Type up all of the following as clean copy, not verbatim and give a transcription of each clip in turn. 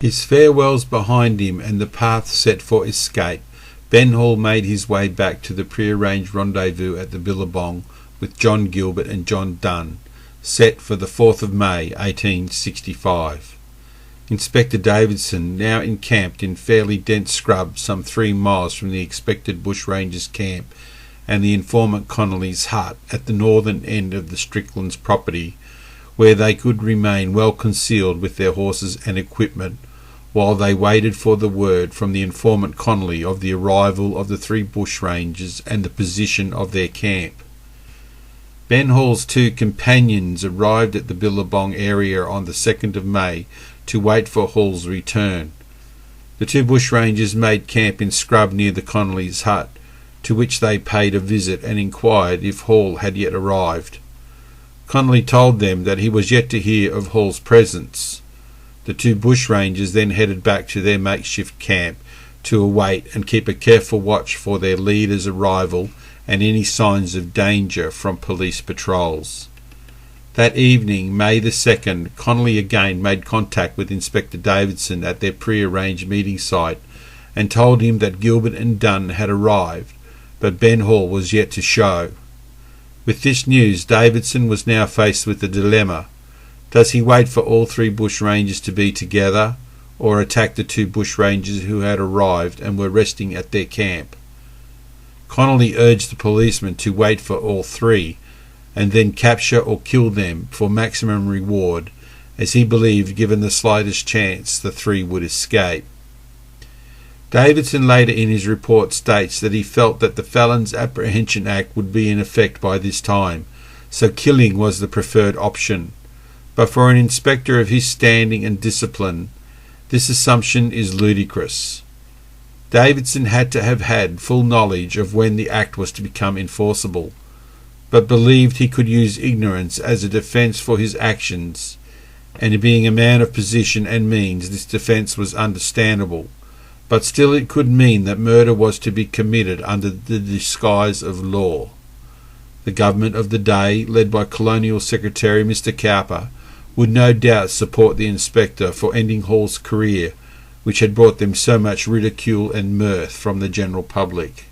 His farewells behind him and the path set for escape, Ben Hall made his way back to the prearranged rendezvous at the Billabong with John Gilbert and John Dunn, set for the 4th of May 1865. Inspector Davidson, now encamped in fairly dense scrub some 3 miles from the expected bushrangers' camp, and the informant Connolly's hut at the northern end of the Stricklands' property, where they could remain well concealed with their horses and equipment, while they waited for the word from the informant Connolly of the arrival of the 3 bushrangers and the position of their camp. Ben Hall's 2 companions arrived at the Billabong area on the 2nd of May to wait for Hall's return. The 2 bushrangers made camp in scrub near the Connolly's hut, to which they paid a visit and inquired if Hall had yet arrived. Connolly told them that he was yet to hear of Hall's presence. The 2 bushrangers then headed back to their makeshift camp to await and keep a careful watch for their leader's arrival and any signs of danger from police patrols. That evening, May the 2nd, Connolly again made contact with Inspector Davidson at their pre-arranged meeting site and told him that Gilbert and Dunn had arrived, but Ben Hall was yet to show. With this news, Davidson was now faced with a dilemma. Does he wait for all 3 bushrangers to be together, or attack the 2 bushrangers who had arrived and were resting at their camp? Connolly urged the policeman to wait for all 3, and then capture or kill them for maximum reward, as he believed given the slightest chance the 3 would escape. Davidson later in his report states that he felt that the Felons Apprehension Act would be in effect by this time, so killing was the preferred option. But for an inspector of his standing and discipline, this assumption is ludicrous. Davidson had to have had full knowledge of when the act was to become enforceable, but believed he could use ignorance as a defence for his actions, and being a man of position and means, this defence was understandable, but still it could mean that murder was to be committed under the disguise of law. The government of the day, led by Colonial Secretary Mr. Cowper, would no doubt support the inspector for ending Hall's career, which had brought them so much ridicule and mirth from the general public.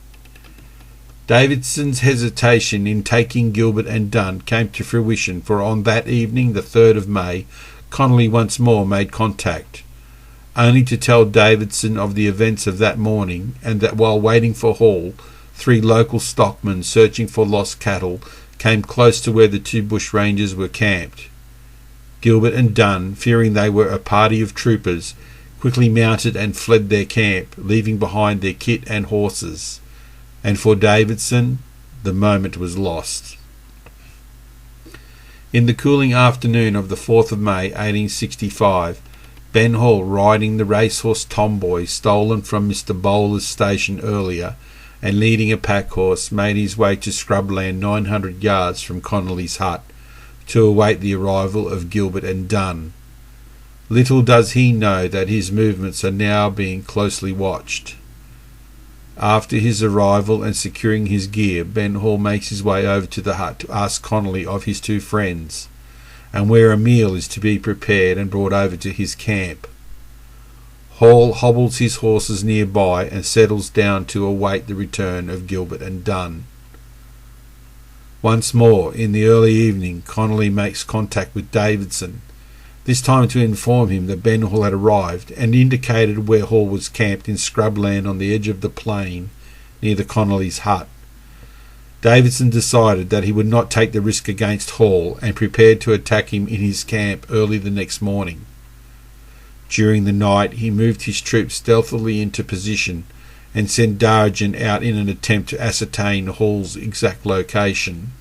Davidson's hesitation in taking Gilbert and Dunn came to fruition, for on that evening, the 3rd of May, Connolly once more made contact, only to tell Davidson of the events of that morning, and that while waiting for Hall, 3 local stockmen searching for lost cattle came close to where the 2 bushrangers were camped. Gilbert and Dunn, fearing they were a party of troopers, quickly mounted and fled their camp, leaving behind their kit and horses, and for Davidson the moment was lost. In the cooling afternoon of the 4th of May 1865, Ben Hall, riding the racehorse Tomboy stolen from Mr. Bowler's station earlier, and leading a pack horse, made his way to scrubland 900 yards from Connolly's hut, to await the arrival of Gilbert and Dunn. Little does he know that his movements are now being closely watched. After his arrival and securing his gear, Ben Hall makes his way over to the hut to ask Connolly of his 2 friends, and where a meal is to be prepared and brought over to his camp. Hall hobbles his horses nearby and settles down to await the return of Gilbert and Dunn. Once more, in the early evening, Connolly makes contact with Davidson, this time to inform him that Ben Hall had arrived, and indicated where Hall was camped in scrubland on the edge of the plain near the Connolly's hut. Davidson decided that he would not take the risk against Hall, and prepared to attack him in his camp early the next morning. During the night he moved his troops stealthily into position, and sent Darjan out in an attempt to ascertain Hall's exact location.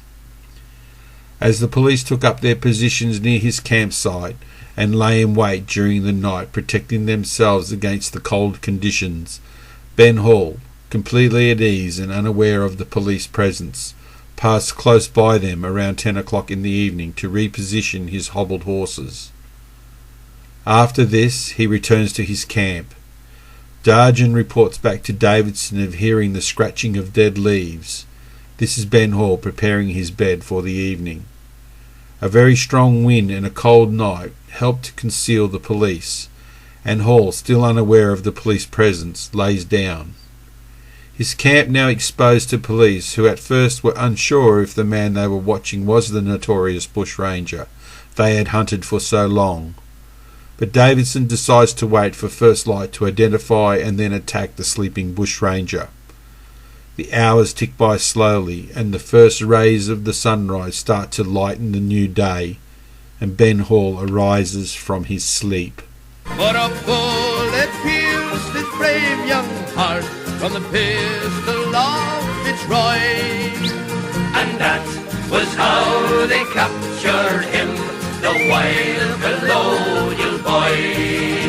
As the police took up their positions near his campsite, and lay in wait during the night, protecting themselves against the cold conditions, Ben Hall, completely at ease and unaware of the police presence, passed close by them around 10 o'clock in the evening to reposition his hobbled horses. After this he returns to his camp. Darjan reports back to Davidson of hearing the scratching of dead leaves. This is Ben Hall preparing his bed for the evening. A very strong wind and a cold night helped to conceal the police, and Hall, still unaware of the police presence, lays down. His camp now exposed to police, who at first were unsure if the man they were watching was the notorious bushranger they had hunted for so long. But Davidson decides to wait for first light to identify and then attack the sleeping bushranger. The hours tick by slowly, and the first rays of the sunrise start to lighten the new day, and Ben Hall arises from his sleep. But a bullet pierced his brave young heart from the pistol of Detroit. And that was how they captured him, the wild colonial boy.